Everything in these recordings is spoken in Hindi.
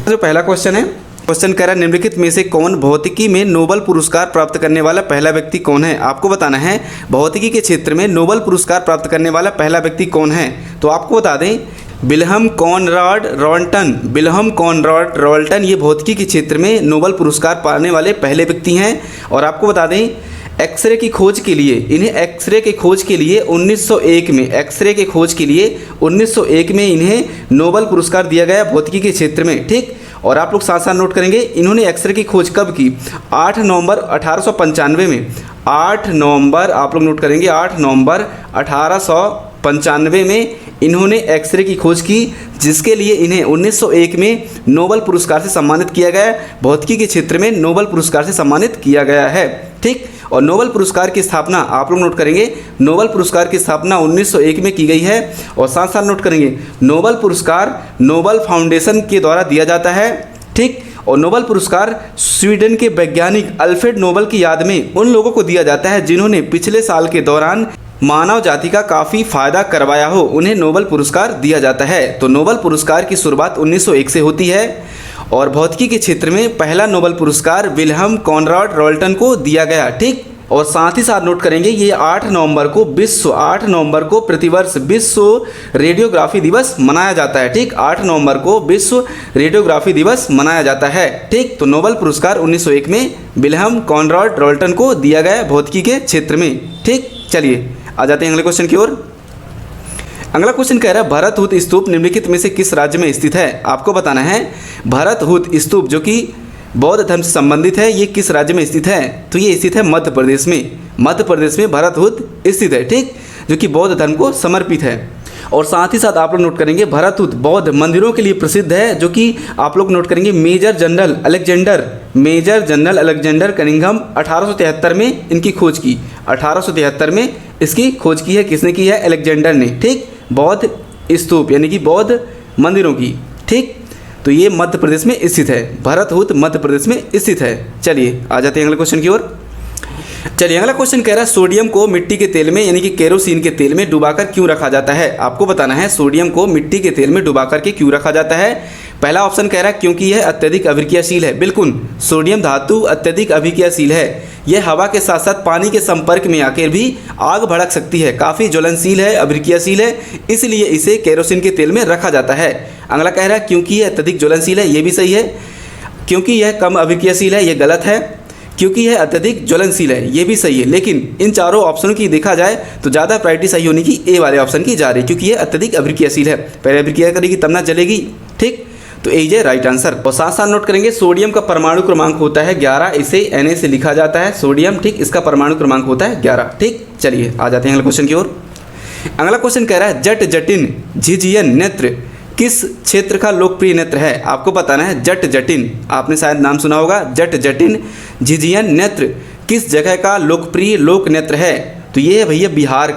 जो पहला क्वेश्चन है, क्वेश्चन कह रहा है निम्नलिखित में से कौन भौतिकी में नोबेल पुरस्कार प्राप्त करने वाला पहला व्यक्ति कौन है। आपको बताना है भौतिकी के क्षेत्र में नोबेल पुरस्कार प्राप्त करने वाला पहला व्यक्ति कौन है। तो आपको बता दें विल्हम कॉनराड रॉल्टन, विल्हम कॉनराड रॉल्टन ये भौतिकी के क्षेत्र में नोबेल पुरस्कार पाने वाले पहले व्यक्ति हैं। और आपको बता दें एक्सरे की खोज के लिए, इन्हें एक्सरे की खोज के लिए 1901 में, एक्सरे के खोज के लिए 1901 में इन्हें नोबेल पुरस्कार दिया गया भौतिकी के क्षेत्र में। ठीक, और आप लोग साथ साथ नोट करेंगे इन्होंने एक्सरे की खोज कब की, 8 नवंबर 1895 में, 8 नवंबर आप लोग नोट करेंगे 8 नवंबर 1895 में इन्होंने एक्सरे की खोज की, जिसके लिए इन्हें 1901 में नोबेल पुरस्कार से सम्मानित किया गया। भौतिकी के क्षेत्र में नोबेल पुरस्कार से सम्मानित किया गया है। ठीक, और नोबेल पुरस्कार की स्थापना आप लोग नोट करेंगे, नोबेल पुरस्कार की स्थापना 1901 में की गई है। और साथ साथ नोट करेंगे नोबेल पुरस्कार नोबेल फाउंडेशन के द्वारा दिया जाता है। ठीक, और नोबेल पुरस्कार स्वीडन के वैज्ञानिक अल्फ्रेड नोबेल की याद में उन लोगों को दिया जाता है जिन्होंने पिछले साल के दौरान मानव जाति का काफ़ी फायदा करवाया हो, उन्हें नोबेल पुरस्कार दिया जाता है। तो नोबेल पुरस्कार की शुरुआत 1901 से होती है और भौतिकी के क्षेत्र में पहला नोबेल पुरस्कार विल्हम कॉनराड रॉल्टन को दिया गया। ठीक, और साथ ही साथ नोट करेंगे ये 8 नवंबर को प्रतिवर्ष विश्व रेडियोग्राफी दिवस मनाया जाता है। ठीक, 8 नवंबर को विश्व रेडियोग्राफी दिवस मनाया जाता है। ठीक, तो नोबेल पुरस्कार 1901 में विल्हम कॉनराड रॉल्टन को दिया गया भौतिकी के क्षेत्र में। ठीक, चलिए आ जाते हैं अगले क्वेश्चन की ओर। अगला क्वेश्चन कह रहा है भरतहूत स्तूप निम्नलिखित में से किस राज्य में स्थित है। आपको बताना है भरतहूत स्तूप जो कि बौद्ध धर्म से संबंधित है, ये किस राज्य में स्थित है। तो ये स्थित है मध्य प्रदेश में, मध्य प्रदेश में भरतहूत स्थित है। ठीक, जो कि बौद्ध धर्म को समर्पित है। और साथ ही साथ आप लोग नोट करेंगे भरतहूत बौद्ध मंदिरों के लिए प्रसिद्ध है, जो कि आप लोग नोट करेंगे मेजर जनरल अलेक्जेंडर कनिंघम 1873 में इनकी खोज की, 1873 में इसकी खोज की है। किसने की है? अलेक्जेंडर ने। ठीक, बौद्ध स्तूप यानी कि बौद्ध मंदिरों की। ठीक, तो ये मध्य प्रदेश में स्थित है, भरतहूत मध्य प्रदेश में स्थित है। चलिए आ जाते हैं अगले क्वेश्चन की ओर। चलिए अगला क्वेश्चन कह रहा है सोडियम को मिट्टी के तेल में यानी कि केरोसिन के तेल में डुबाकर क्यों रखा जाता है। आपको बताना है सोडियम को मिट्टी के तेल में डुबाकर के क्यों रखा जाता है। पहला ऑप्शन कह रहा है क्योंकि यह अत्यधिक अभिक्रियाशील है। बिल्कुल, सोडियम धातु अत्यधिक अभिक्रियाशील है, यह हवा के साथ साथ पानी के संपर्क में आकर भी आग भड़क सकती है, काफ़ी ज्वलनशील है, अभिक्रियाशील है, इसलिए इसे केरोसिन के तेल में रखा जाता है। अगला कह रहा है क्योंकि यह अत्यधिक ज्वलनशील है, ये भी सही है। क्योंकि यह कम अभिक्रियाशील है, ये गलत है। क्योंकि यह अत्यधिक ज्वलनशील है, ये भी सही है। लेकिन इन चारों ऑप्शनों की देखा जाए तो ज़्यादा प्रायोरिटी सही होने की ए वाले ऑप्शन की जा रही है, क्योंकि यह अत्यधिक अभिक्रियाशील है, पहले अभिक्रिया करेगी तब ना जलेगी। ठीक, तो ए है राइट आंसर। और साथ साथ नोट करेंगे सोडियम का परमाणु क्रमांक होता है 11, इसे Na से लिखा जाता है सोडियम। ठीक, इसका परमाणु क्रमांक होता है 11। ठीक, चलिए आ जाते हैं अगले क्वेश्चन की ओर। अगला क्वेश्चन कह रहा है जट जटिन झिझियन नेत्र किस क्षेत्र का लोकप्रिय नेत्र है। आपको बताना है जट जटिन, आपने शायद नाम सुना होगा, जट जटिन झिझियन नेत्र किस जगह का लोकप्रिय लोक नेत्र है। तो ये है भैया बिहार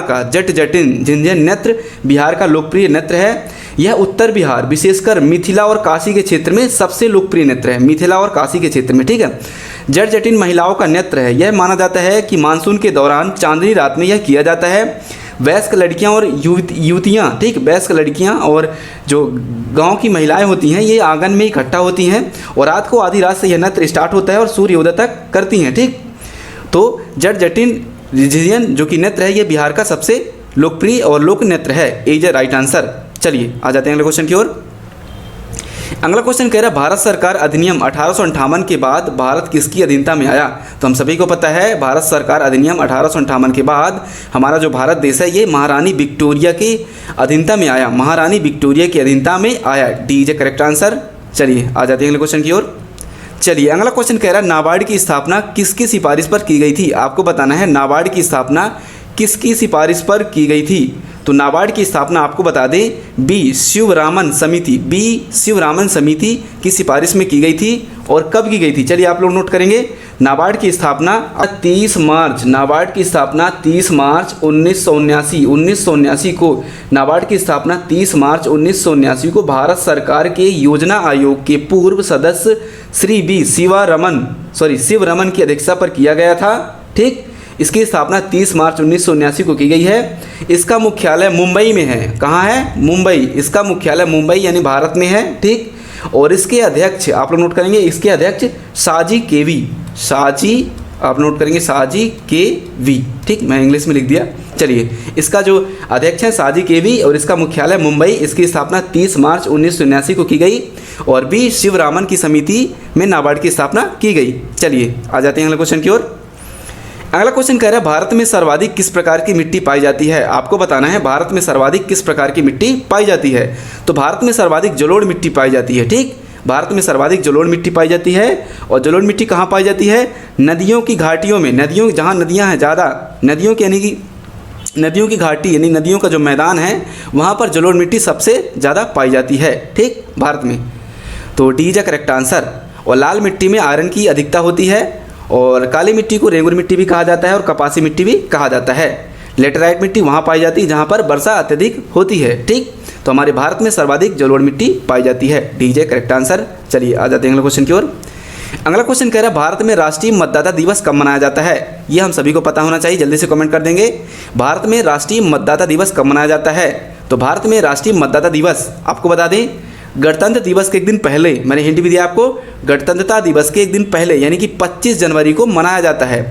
का जट जटिन झिझियन नेत्र बिहार का लोकप्रिय नेत्र है। यह उत्तर बिहार विशेषकर मिथिला और काशी के क्षेत्र में सबसे लोकप्रिय नेत्र है, मिथिला और काशी के क्षेत्र में। ठीक है, जट जटिन महिलाओं का नेत्र है। यह माना जाता है कि मानसून के दौरान चांदनी रात में यह किया जाता है। वयस्क लड़कियां और युवतियां, ठीक, वयस्क लड़कियां और जो गांव की महिलाएं होती हैं ये आंगन में इकट्ठा होती हैं और रात को आधी रात से यह नृत्य स्टार्ट होता है और सूर्योदय तक करती हैं। ठीक, तो जट जटिन झिझियन जो कि नृत्य है ये बिहार का सबसे लोकप्रिय और लोक नृत्य है। ए राइट आंसर। चलिए आ जाते हैं अगले क्वेश्चन की ओर। अगला क्वेश्चन कह रहा है भारत सरकार अधिनियम 1858 के बाद भारत किसकी अधीनता में आया। तो हम सभी को पता है भारत सरकार अधिनियम 1858 के बाद हमारा जो भारत देश है ये महारानी विक्टोरिया की अधीनता में आया, महारानी विक्टोरिया की अधीनता में आया। D is correct answer. चलिए आ जाते हैं अगले क्वेश्चन की ओर। चलिए अगला क्वेश्चन कह रहा है नाबार्ड की स्थापना किसकी सिफारिश पर की गई थी। आपको बताना है नाबार्ड की स्थापना किसकी सिफारिश पर की गई थी। तो नाबार्ड की स्थापना आपको बता दें बी शिवरामन समिति की सिफारिश में की गई थी। और कब की गई थी चलिए आप लोग नोट करेंगे। नाबार्ड की स्थापना 30 मार्च 1979 को नाबार्ड की स्थापना 30 मार्च 1979 को भारत सरकार के योजना आयोग के पूर्व सदस्य श्री बी शिवरमन की अध्यक्षता पर किया गया था। ठीक, इसकी स्थापना 30 मार्च 1979 को की गई है। इसका मुख्यालय मुंबई में है। कहाँ है? मुंबई। इसका मुख्यालय मुंबई यानी भारत में है। ठीक, और इसके अध्यक्ष आप लोग नोट करेंगे, इसके अध्यक्ष साजी केवी, साजी आप नोट करेंगे साजी केवी, ठीक, मैं इंग्लिश में लिख दिया। चलिए, इसका जो अध्यक्ष है साजी केवी और इसका मुख्यालय मुंबई। इसकी स्थापना 30 मार्च 1979 को की गई और बी शिवरामन की समिति में नाबार्ड की स्थापना की गई। चलिए आ जाते हैं अगले क्वेश्चन की ओर। अगला क्वेश्चन कह रहा है भारत में सर्वाधिक किस प्रकार की मिट्टी पाई जाती है। आपको बताना है भारत में सर्वाधिक किस प्रकार की मिट्टी पाई जाती है। तो भारत में सर्वाधिक जलोढ़ मिट्टी पाई जाती है, ठीक, भारत में सर्वाधिक जलोढ़ मिट्टी पाई जाती है। और जलोढ़ मिट्टी कहाँ पाई जाती है? नदियों की घाटियों में, नदियों जहाँ नदियाँ हैं ज़्यादा, नदियों की यानी कि नदियों की घाटी यानी नदियों का जो मैदान है वहाँ पर जलोढ़ मिट्टी सबसे ज़्यादा पाई जाती है, ठीक, भारत में। तो D is a correct answer. और लाल मिट्टी में आयरन की अधिकता होती है और काली मिट्टी को रेंगुर मिट्टी भी कहा जाता है और कपासी मिट्टी भी कहा जाता है। लेटेराइट मिट्टी वहाँ पाई जाती है जहाँ पर वर्षा अत्यधिक होती है, ठीक। तो हमारे भारत में सर्वाधिक जलोढ़ मिट्टी पाई जाती है, डी जे करेक्ट आंसर। चलिए आ जाते हैं अगले क्वेश्चन की ओर। अगला क्वेश्चन कह रहा है भारत में राष्ट्रीय मतदाता दिवस कब मनाया जाता है। ये हम सभी को पता होना चाहिए, जल्दी से कमेंट कर देंगे। भारत में राष्ट्रीय मतदाता दिवस कब मनाया जाता है? तो भारत में राष्ट्रीय मतदाता दिवस आपको बता दें गणतंत्र दिवस के एक दिन पहले, मैंने हिंट भी दिया आपको, गणतंत्रता दिवस के एक दिन पहले यानी कि 25 जनवरी को मनाया जाता है।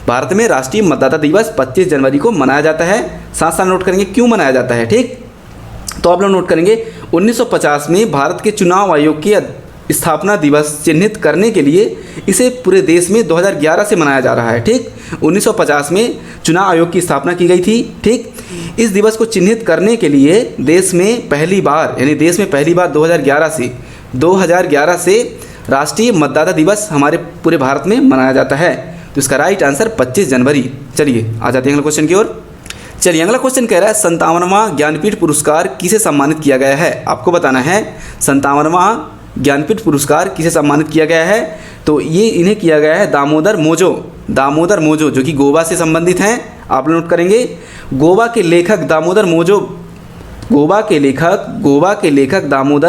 भारत में राष्ट्रीय मतदाता दिवस 25 जनवरी को मनाया जाता है। साथ साथ नोट करेंगे क्यों मनाया जाता है, ठीक। तो आप लोग नोट करेंगे 1950 में भारत के चुनाव आयोग की स्थापना दिवस चिन्हित करने के लिए इसे पूरे देश में 2011 से मनाया जा रहा है, ठीक। 1950 में चुनाव आयोग की स्थापना की गई थी, ठीक। इस दिवस को चिन्हित करने के लिए देश में पहली बार 2011 से राष्ट्रीय मतदाता दिवस हमारे पूरे भारत में मनाया जाता है। तो इसका राइट आंसर 25 जनवरी। चलिए आ जाते हैं अगले क्वेश्चन की ओर। चलिए अगला क्वेश्चन कह रहा है 57वां ज्ञानपीठ पुरस्कार किसे सम्मानित किया गया है। आपको बताना है 57वां ज्ञानपीठ पुरस्कार किसे सम्मानित किया गया है। तो ये इन्हें किया गया है दामोदर मोजो जो कि गोवा से संबंधित हैं। आप नोट करेंगे गोवा के लेखक दामोदर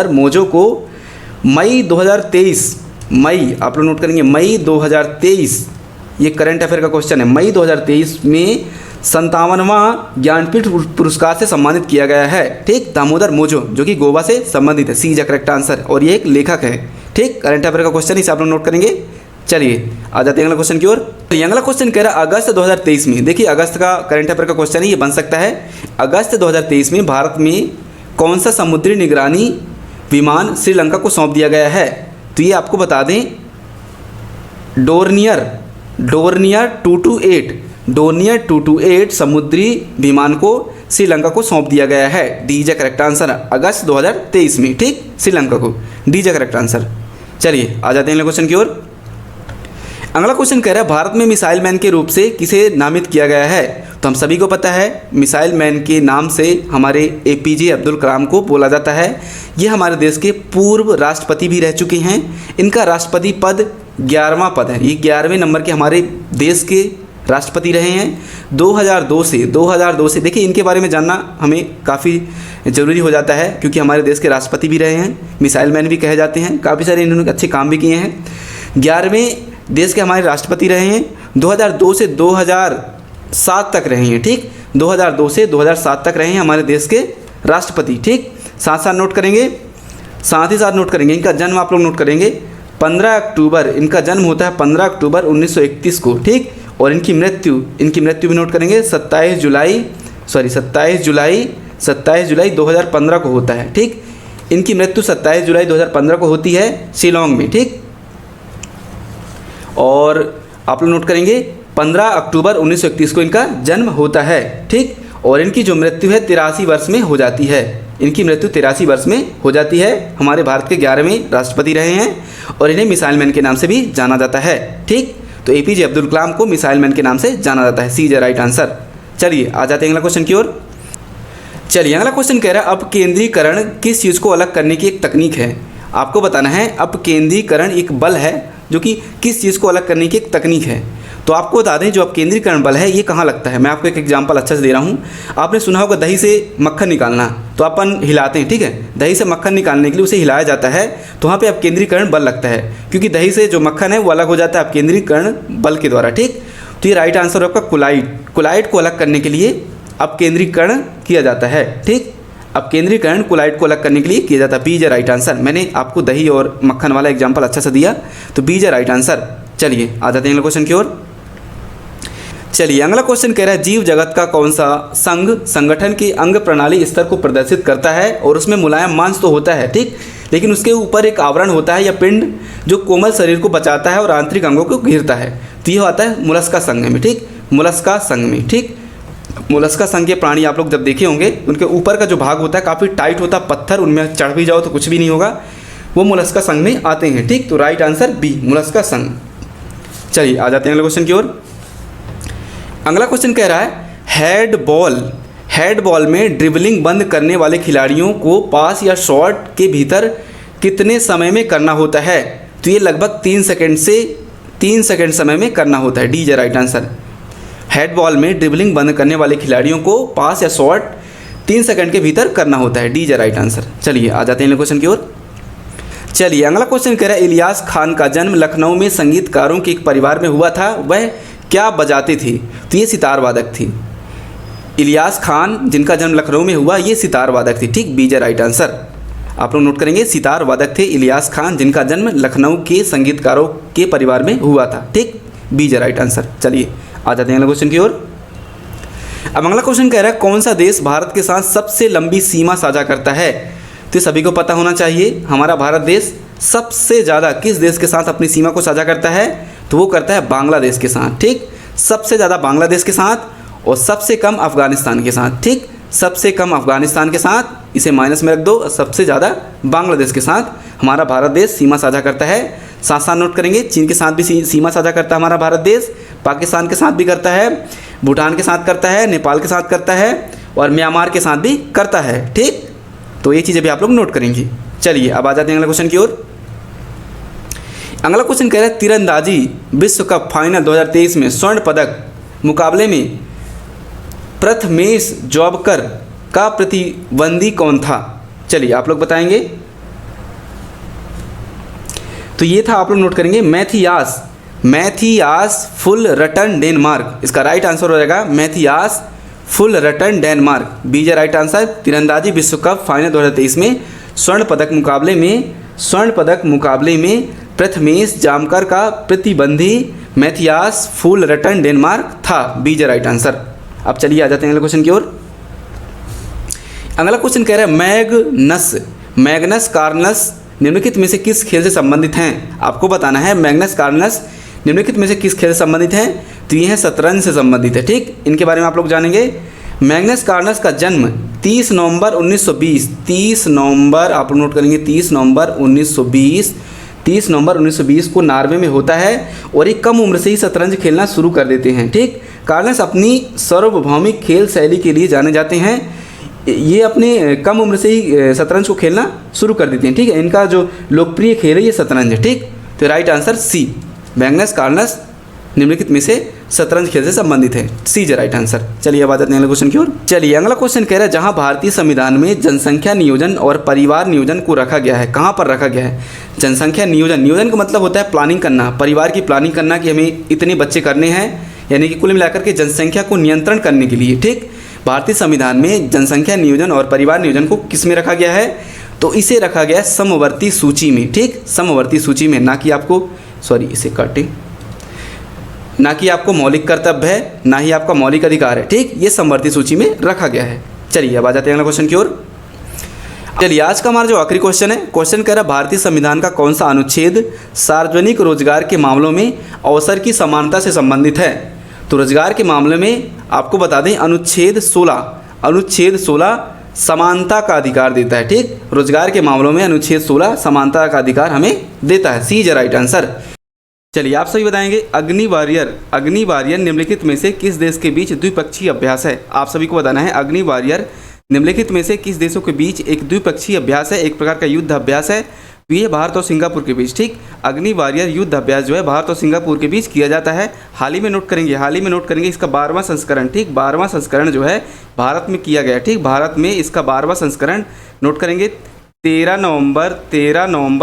मोजो को मई 2023 आप लोग नोट करेंगे मई 2023, ये करंट अफेयर का क्वेश्चन है, मई 2023 में 57वां ज्ञानपीठ पुरस्कार से सम्मानित किया गया है, ठीक। दामोदर मोजो जो कि गोवा से संबंधित है, सी इज करेक्ट आंसर। और ये एक लेखक है, ठीक। करंट अफेयर का क्वेश्चन इसे आप लोग नोट करेंगे। चलिए आ जाते हैं अगला क्वेश्चन की ओर। अगला क्वेश्चन कह रहा है अगस्त 2023 में, देखिए अगस्त का करंट अफेयर का क्वेश्चन है, ये बन सकता है। अगस्त 2023 में भारत में कौन सा समुद्री निगरानी विमान श्रीलंका को सौंप दिया गया है। तो ये आपको बता दें डोर्नियर 228 समुद्री विमान को श्रीलंका को सौंप दिया गया है, डी इज करेक्ट आंसर। अगस्त 2023 में, ठीक, श्रीलंका को, डी इज करेक्ट आंसर। चलिए आ जाते हैं अगले क्वेश्चन की ओर। अगला क्वेश्चन कह रहा है भारत में मिसाइल मैन के रूप से किसे नामित किया गया है। तो हम सभी को पता है मिसाइल मैन के नाम से हमारे APJ अब्दुल कलाम को बोला जाता है। ये हमारे देश के पूर्व राष्ट्रपति भी रह चुके हैं। इनका राष्ट्रपति पद 11वां पद है, ये 11वें नंबर के हमारे देश के राष्ट्रपति रहे हैं 2002 से। देखिए इनके बारे में जानना हमें काफ़ी ज़रूरी हो जाता है क्योंकि हमारे देश के राष्ट्रपति भी रहे हैं, मिसाइल मैन भी कहे जाते हैं, काफ़ी सारे इन्होंने अच्छे काम भी किए हैं। 11वें देश के हमारे राष्ट्रपति रहे हैं, 2002 से 2007 तक रहे हैं, ठीक। 2002 से 2007 तक रहे हैं हमारे देश के राष्ट्रपति, ठीक। साथ ही साथ नोट करेंगे इनका जन्म आप लोग नोट करेंगे 15 अक्टूबर, इनका जन्म होता है 15 अक्टूबर 1931 को, ठीक। और इनकी मृत्यु भी नोट करेंगे 27 जुलाई 2015 को होता है, ठीक। इनकी मृत्यु 27 जुलाई 2015 को होती है शिलोंग में, ठीक। और आप लोग नोट करेंगे 15 अक्टूबर 1931 को इनका जन्म होता है, ठीक। और इनकी जो मृत्यु है 83 वर्ष में हो जाती है, इनकी मृत्यु 83 वर्ष में हो जाती है। हमारे भारत के 11वें राष्ट्रपति रहे हैं और इन्हें मिसाइल मैन के नाम से भी जाना जाता है, ठीक। तो APJ अब्दुल कलाम को मिसाइल मैन के नाम से जाना जाता है, सी इज राइट आंसर। चलिए आ जाते हैं अगला क्वेश्चन की ओर। चलिए अगला क्वेश्चन कह रहा है अपकेंद्रीकरण किस चीज़ को अलग करने की एक तकनीक है। आपको बताना है अपकेंद्रीकरण एक बल है जो कि किस चीज़ को अलग करने की एक तकनीक है। तो आपको बता दें जो अपकेंद्रीकरण बल है ये कहाँ लगता है। मैं आपको एक एग्जांपल अच्छा से दे रहा हूँ। आपने सुना होगा दही से मक्खन निकालना, तो अपन हिलाते हैं, ठीक है। दही से मक्खन निकालने के लिए उसे हिलाया जाता है, तो वहाँ पे अपकेंद्रीकरण बल लगता है क्योंकि दही से जो मक्खन है वो अलग हो जाता है अपकेंद्रीकरण बल के द्वारा, ठीक। तो ये राइट आंसर है आपका कुलाइड को अलग करने के लिए अपकेंद्रीकरण किया जाता है, ठीक। अब केंद्रीकरण कोलाइड को अलग करने के लिए किया जाता है। B is right answer. मैंने आपको दही और मक्खन वाला एग्जाम्पल अच्छा से दिया, तो बी इज राइट आंसर। चलिए आ जाते हैं अगले क्वेश्चन की ओर। चलिए अगला क्वेश्चन कह रहा है जीव जगत का कौन सा संघ संगठन की अंग प्रणाली स्तर को प्रदर्शित करता है और उसमें मुलायम मांस तो होता है, ठीक, लेकिन उसके ऊपर एक आवरण होता है या पिंड जो कोमल शरीर को बचाता है और आंतरिक अंगों को घेरता है, तो यह आता है मुलस्का संघ में, ठीक, मुलस्का संघ में, ठीक। मुलस्का संघ के प्राणी आप लोग जब देखे होंगे, उनके ऊपर का जो भाग होता है काफ़ी टाइट होता है, पत्थर, उनमें चढ़ भी जाओ तो कुछ भी नहीं होगा, वो मुलस्का संघ में आते हैं, ठीक। तो राइट आंसर बी, मुलस्का संघ। चलिए आ जाते हैं अगले क्वेश्चन की ओर। अगला क्वेश्चन कह रहा है हेड बॉल में ड्रिबलिंग बंद करने वाले खिलाड़ियों को पास या शॉट के भीतर कितने समय में करना होता है, तो ये लगभग 3 सेकंड से 3 सेकंड समय में करना होता है। D is right answer. Head ball में ड्रिबलिंग बंद करने वाले खिलाड़ियों को पास या शॉट 3 सेकंड के भीतर करना होता है। D is right answer. चलिए आ जाते हैं अगले क्वेश्चन की ओर। चलिए अगला क्वेश्चन कह रहा है इलियास खान का जन्म लखनऊ में संगीतकारों के एक परिवार में हुआ था, वह क्या बजाते थे, तो ये सितार वादक थी। इलियास खान जिनका जन्म लखनऊ में हुआ, ये सितार वादक थी, ठीक, बी इज राइट आंसर। आप लोग नोट करेंगे, सितार वादक थे इलियास खान जिनका जन्म लखनऊ के संगीतकारों के परिवार में हुआ था, ठीक, बी इज राइट आंसर। चलिए आ जाते हैं अगले क्वेश्चन की ओर। अब अगला क्वेश्चन कह रहा है कौन सा देश भारत के साथ सबसे लंबी सीमा साझा करता है, तो सभी को पता होना चाहिए, हमारा भारत देश सबसे ज़्यादा किस देश के साथ अपनी सीमा को साझा करता है, तो वो करता है बांग्लादेश के साथ, ठीक, सबसे ज़्यादा बांग्लादेश के साथ और सबसे कम अफगानिस्तान के साथ, ठीक, सबसे कम अफगानिस्तान के साथ, इसे माइनस में रख दो, सबसे ज़्यादा बांग्लादेश के साथ हमारा भारत देश सीमा साझा करता है। साथ साथ नोट करेंगे चीन के साथ भी सीमा साझा करता है हमारा भारत देश, पाकिस्तान के साथ भी करता है, भूटान के साथ करता है, नेपाल के साथ करता है और म्यांमार के साथ भी करता है, ठीक। तो ये चीज़ें भी आप लोग नोट करेंगे। चलिए अब आ जाते हैं अगले क्वेश्चन की ओर। अगला क्वेश्चन कह रहा है तीरंदाजी विश्व कप फाइनल 2023 में स्वर्ण पदक मुकाबले में प्रथमेश जॉबकर का प्रतिद्वंदी कौन था, चलिए आप लोग बताएंगे। तो ये था, आप लोग नोट करेंगे, मैथियास फुलरटन डेनमार्क, इसका राइट आंसर हो जाएगा Mathias Fullerton Denmark, B is right answer. तीरंदाजी विश्व कप फाइनल 2023 में स्वर्ण पदक मुकाबले में प्रथमेश जामकर का प्रतिद्वंदी मैथियास फुलरटन डेनमार्क था, बी इज राइट आंसर। अब चलिए आ जाते हैं अगले क्वेश्चन की ओर। अगला क्वेश्चन कह रहा है मैग्नस कार्लस निम्नलिखित में से किस खेल से संबंधित हैं, आपको बताना है मैग्नस कार्लस निम्नलिखित में से किस खेल से संबंधित हैं, तो ये है शतरंज से संबंधित है, ठीक, इनके बारे में आप लोग जानेंगे। मैग्नस कार्लस का जन्म 30 नवंबर 1920, 30 नवंबर आप लोग नोट करेंगे, 30 नवंबर 1920 को नॉर्वे में होता है और एक कम उम्र से ही शतरंज खेलना शुरू कर देते हैं, ठीक। कार्लस अपनी सार्वभौमिक खेल शैली के लिए जाने जाते हैं, ये अपने कम उम्र से ही शतरंज को खेलना शुरू कर देते हैं, ठीक है, इनका जो लोकप्रिय खेल है ये शतरंज है, ठीक। तो right answer C, Magnus Carlsen निम्नलिखित में से शतरंज खेल से संबंधित है, सी इज राइट आंसर। चलिए अब आ जाते हैं अगले क्वेश्चन की ओर। चलिए अगला क्वेश्चन कह रहा है जहां भारतीय संविधान में जनसंख्या नियोजन और परिवार नियोजन को रखा गया है, कहां पर रखा गया है जनसंख्या नियोजन का मतलब होता है प्लानिंग करना, परिवार की प्लानिंग करना कि हमें इतने बच्चे करने हैं, यानी कि कुल मिलाकर के जनसंख्या को नियंत्रण करने के लिए, ठीक। भारतीय संविधान में जनसंख्या नियोजन और परिवार नियोजन को किस में रखा गया है, तो इसे रखा गया है समवर्ती सूची में, ठीक, समवर्ती सूची में, ना कि आपको इसे काटें, ना कि आपको मौलिक कर्तव्य है, ना ही आपका मौलिक अधिकार है, ठीक, ये समवर्ती सूची में रखा गया है। चलिए अब आ जाते हैं अगले क्वेश्चन की ओर। चलिए आज का हमारा जो आखिरी क्वेश्चन है, क्वेश्चन कह रहा है भारतीय संविधान का कौन सा अनुच्छेद सार्वजनिक रोजगार के मामलों में अवसर की समानता से संबंधित है, तो रोजगार के मामले में आपको बता दें अनुच्छेद 16 समानता का अधिकार देता है, ठीक, रोजगार के मामलों में अनुच्छेद 16 समानता का अधिकार हमें देता है, सी इज राइट आंसर। चलिए आप सभी बताएंगे अग्नि वॉरियर निम्नलिखित में से किस देश के बीच द्विपक्षीय अभ्यास है, आप सभी को बताना है अग्नि वॉरियर निम्नलिखित में से किस देशों के बीच एक द्विपक्षीय अभ्यास है, एक प्रकार का युद्ध अभ्यास है, तो ये भारत और सिंगापुर के बीच, ठीक। अग्नि वॉरियर युद्ध अभ्यास जो है भारत और सिंगापुर के बीच किया जाता है, हाल ही में नोट करेंगे इसका 12वां संस्करण, ठीक, 12वां संस्करण जो है भारत में किया गया, ठीक, भारत में इसका 12वां संस्करण नोट करेंगे 13 नवंबर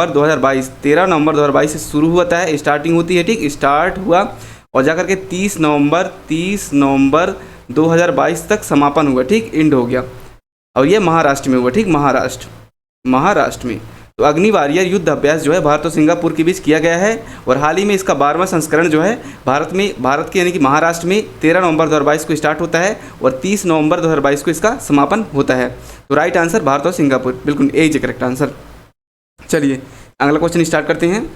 2022 से शुरू होता है, स्टार्टिंग होती है, ठीक, स्टार्ट हुआ और जाकर के 30 नवंबर 2022 तक समापन हुआ, ठीक, एंड हो गया। और ये महाराष्ट्र में हुआ, ठीक, महाराष्ट्र में। तो अग्नि वॉरियर युद्ध अभ्यास जो है भारत और सिंगापुर के बीच किया गया है और हाल ही में इसका 12वां संस्करण जो है भारत के यानी कि महाराष्ट्र में 13 नवंबर 2022 को स्टार्ट होता है और 30 नवंबर 2022 को इसका समापन होता है। तो राइट आंसर भारत और सिंगापुर, बिल्कुल ए इज करेक्ट आंसर। चलिए अगला क्वेश्चन स्टार्ट करते हैं।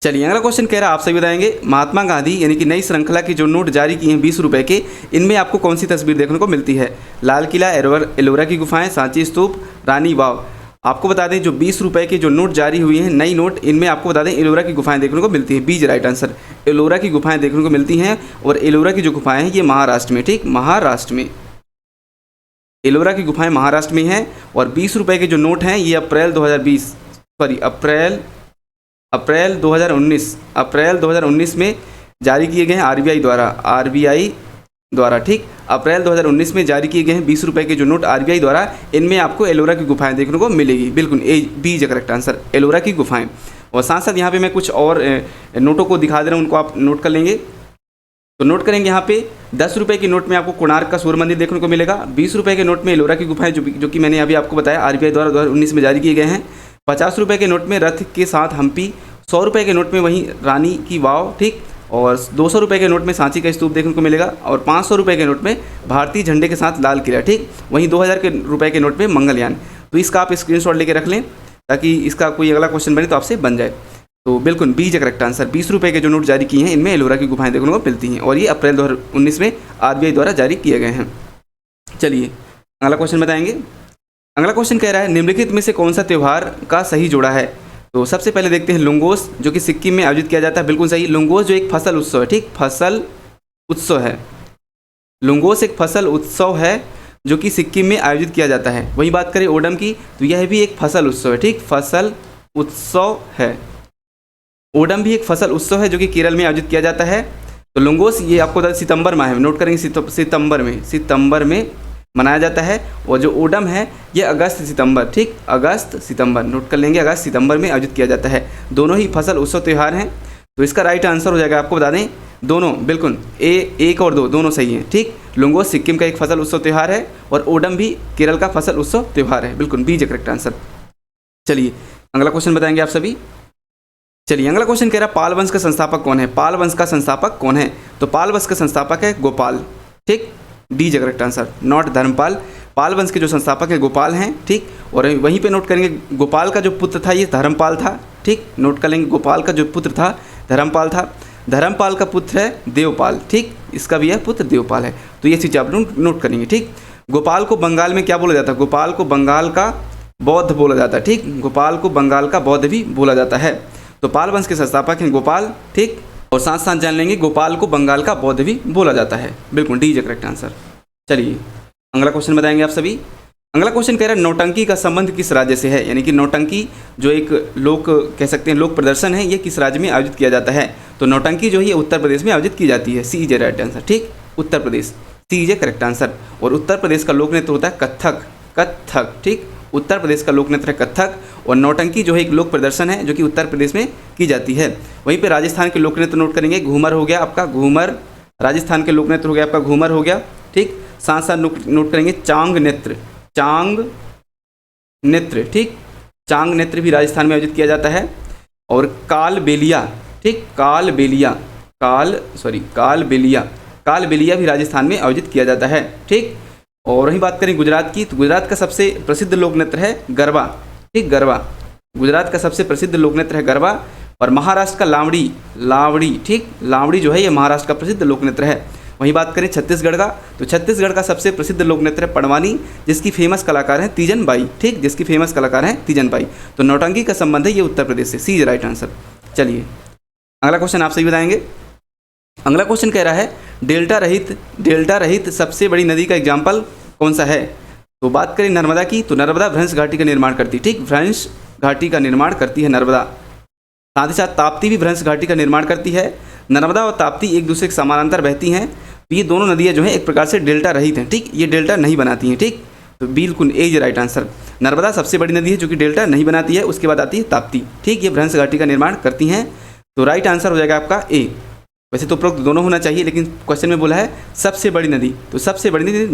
चलिए अगला क्वेश्चन कह रहा है, आप सभी बताएंगे महात्मा गांधी यानी कि नई श्रृंखला के जो नोट जारी किए हैं 20 रुपए के, इनमें आपको कौन सी तस्वीर देखने को मिलती है? लाल किला, एलोरा की गुफाएं, सांची स्तूप, रानी वाव। आपको बता दें जो 20 रुपए के जो नोट जारी हुए हैं नई नोट, इनमें आपको बता दें एलोरा की गुफाएं देखने को मिलती है। बीज राइट आंसर, एलोरा की गुफाएं देखने को मिलती हैं और एलोरा की जो गुफाएं हैं ये महाराष्ट्र में, ठीक, महाराष्ट्र में एलोरा की गुफाएं महाराष्ट्र में हैं। और 20 रुपए के जो नोट हैं ये अप्रैल 2019 में जारी किए गए हैं आरबीआई द्वारा, ठीक, अप्रैल 2019 में जारी किए गए हैं 20 रुपए के जो नोट आरबीआई द्वारा, इनमें आपको एलोरा की गुफाएं देखने को मिलेगी। बिल्कुल A B is correct answer, Ellora की गुफाएं। और साथ साथ यहाँ पे मैं कुछ और नोटों को दिखा दे रहा हूँ, उनको आप नोट कर लेंगे। तो नोट करेंगे यहाँ पे 10 रुपए की नोट में आपको कोणार्क का सूर्य मंदिर देखने को मिलेगा। 20 रुपए के नोट में एलोरा की गुफाएं जो कि मैंने अभी आपको बताया आरबीआई द्वारा 2019 में जारी किए गए हैं। 50 रुपए के नोट में रथ के साथ हम्पी, 100 रुपए के नोट में वहीं रानी की वाव, ठीक, और 200 रुपए के नोट में सांची का स्तूप देखने को मिलेगा और 500 रुपए के नोट में भारतीय झंडे के साथ लाल किला, ठीक, वहीं 2000 के रुपए के नोट में मंगलयान। तो इसका आप स्क्रीनशॉट लेके रख लें ताकि इसका कोई अगला क्वेश्चन बने तो आपसे बन जाए। तो बिल्कुल बी इज करेक्ट आंसर, 20 रुपए के जो नोट जारी किए हैं इनमें एलोरा की गुफाएं देखने को मिलती हैं और ये अप्रैल 2019 में आरबीआई द्वारा जारी किए गए हैं। चलिए अगला क्वेश्चन बताएंगे। अगला क्वेश्चन कह रहा है निम्नलिखित में से कौन सा त्यौहार का सही जोड़ा है? तो सबसे पहले देखते हैं लुंगोस, जो कि सिक्किम में आयोजित किया जाता है। बिल्कुल सही, लुंगोस जो एक फसल उत्सव है, ठीक, फसल उत्सव है। लुंगोस एक फसल उत्सव है जो कि सिक्किम में आयोजित किया जाता है। वहीं बात करें ओडम की तो यह भी एक फसल उत्सव है, ठीक, फसल उत्सव है। ओडम भी एक फसल उत्सव है जो कि केरल में आयोजित किया जाता है। तो लुंगोस ये आपको बता सितंबर माह में, नोट करेंगे सितंबर में मनाया जाता है और जो ओडम है ये अगस्त सितंबर, ठीक, अगस्त सितंबर, नोट कर लेंगे, अगस्त सितंबर में आयोजित किया जाता है। दोनों ही फसल उत्सव त्यौहार हैं। तो इसका राइट आंसर हो जाएगा, आपको बता दें दोनों, बिल्कुल एक और दो दोनों सही हैं, ठीक। लुंगोस सिक्किम का एक फसल उत्सव त्यौहार है और ओडम भी केरल का फसल उत्सव त्यौहार है। बिल्कुल बी इज करेक्ट आंसर। चलिए अगला क्वेश्चन बताएंगे आप सभी। चलिए अगला क्वेश्चन कह रहा है पाल वंश का संस्थापक कौन है? पाल वंश का संस्थापक कौन है? तो पाल वंश का संस्थापक है गोपाल, ठीक, D is correct answer, not Dharmapal. Pala वंश के जो संस्थापक है गोपाल हैं, ठीक। और वहीं पे नोट करेंगे गोपाल का जो पुत्र था ये धर्मपाल था, ठीक, नोट कर लेंगे गोपाल का जो पुत्र था धर्मपाल था। धर्मपाल का पुत्र है देवपाल, ठीक, इसका भी है पुत्र देवपाल है। तो ये चीज़ आप नोट करेंगे, ठीक। गोपाल को बंगाल में क्या बोला जाता है? गोपाल को बंगाल का बौद्ध बोला जाता है, ठीक, गोपाल को बंगाल का बौद्ध भी बोला जाता है। तो पाल वंश के संस्थापक हैं गोपाल, ठीक, और साथ साथ जान लेंगे गोपाल को बंगाल का बौद्ध भी बोला जाता है। बिल्कुल डी इज करेक्ट आंसर। चलिए अगला क्वेश्चन बताएंगे आप सभी। अगला क्वेश्चन कह रहा है नौटंकी का संबंध किस राज्य से है? यानी कि नौटंकी जो एक लोक कह सकते हैं लोक प्रदर्शन है, ये किस राज्य में आयोजित किया जाता है? तो नौटंकी जो है ये उत्तर प्रदेश में आयोजित की जाती है। सी इज राइट आंसर, ठीक, उत्तर प्रदेश, सी इज करेक्ट आंसर। और उत्तर प्रदेश का लोक नृत्य होता है कथक, ठीक, उत्तर प्रदेश का लोक नृत्य है कथक। और नौटंकी जो है एक लोक प्रदर्शन है जो कि उत्तर प्रदेश में की जाती है। वहीं पे राजस्थान के लोक नृत्य नोट करेंगे, घूमर हो गया आपका, घूमर, राजस्थान के लोक नृत्य हो गया आपका घूमर हो गया, ठीक। साथ साथ नोट करेंगे चांग नृत्य, ठीक, चांग नृत्य भी राजस्थान में आयोजित किया जाता है। और कालबेलिया, ठीक, कालबेलिया भी राजस्थान में आयोजित किया जाता है, ठीक। और वहीं बात करें गुजरात की तो गुजरात का सबसे प्रसिद्ध लोक नृत्य है गरबा, ठीक, गरबा, गुजरात का सबसे प्रसिद्ध लोक नृत्य है गरबा। और महाराष्ट्र का लावड़ी, ठीक, लावड़ी जो है ये महाराष्ट्र का प्रसिद्ध लोक नृत्य है। वहीं बात करें छत्तीसगढ़ का तो छत्तीसगढ़ का सबसे प्रसिद्ध लोक नृत्य है पड़वानी, जिसकी फेमस कलाकार हैं तीजन बाई, ठीक, जिसकी फेमस कलाकार हैं तीजन बाई। तो नौटंकी का संबंध है ये उत्तर प्रदेश से, सी इज राइट आंसर। चलिए अगला क्वेश्चन आप सही बताएंगे। अगला क्वेश्चन कह रहा है डेल्टा रहित सबसे बड़ी नदी का एग्जाम्पल कौन सा है? तो बात करें नर्मदा की तो नर्मदा भ्रंश घाटी का निर्माण करती है, ठीक, भ्रंश घाटी का निर्माण करती है नर्मदा। साथ ही साथ ताप्ती भी भ्रंश घाटी का निर्माण करती है। नर्मदा और ताप्ती एक दूसरे के समानांतर बहती हैं। ये दोनों नदियाँ जो हैं एक प्रकार से डेल्टा रहित हैं, ठीक, ये डेल्टा नहीं बनाती हैं, ठीक। तो बिल्कुल A is right answer. Narmada सबसे बड़ी नदी है जो कि डेल्टा नहीं बनाती है, उसके बाद आती है ताप्ती, ठीक, ये भ्रंश घाटी का निर्माण करती हैं। तो राइट आंसर हो जाएगा आपका ए। वैसे तो उपरोक्त दोनों होना चाहिए, लेकिन क्वेश्चन में बोला है सबसे बड़ी नदी, तो सबसे बड़ी नदी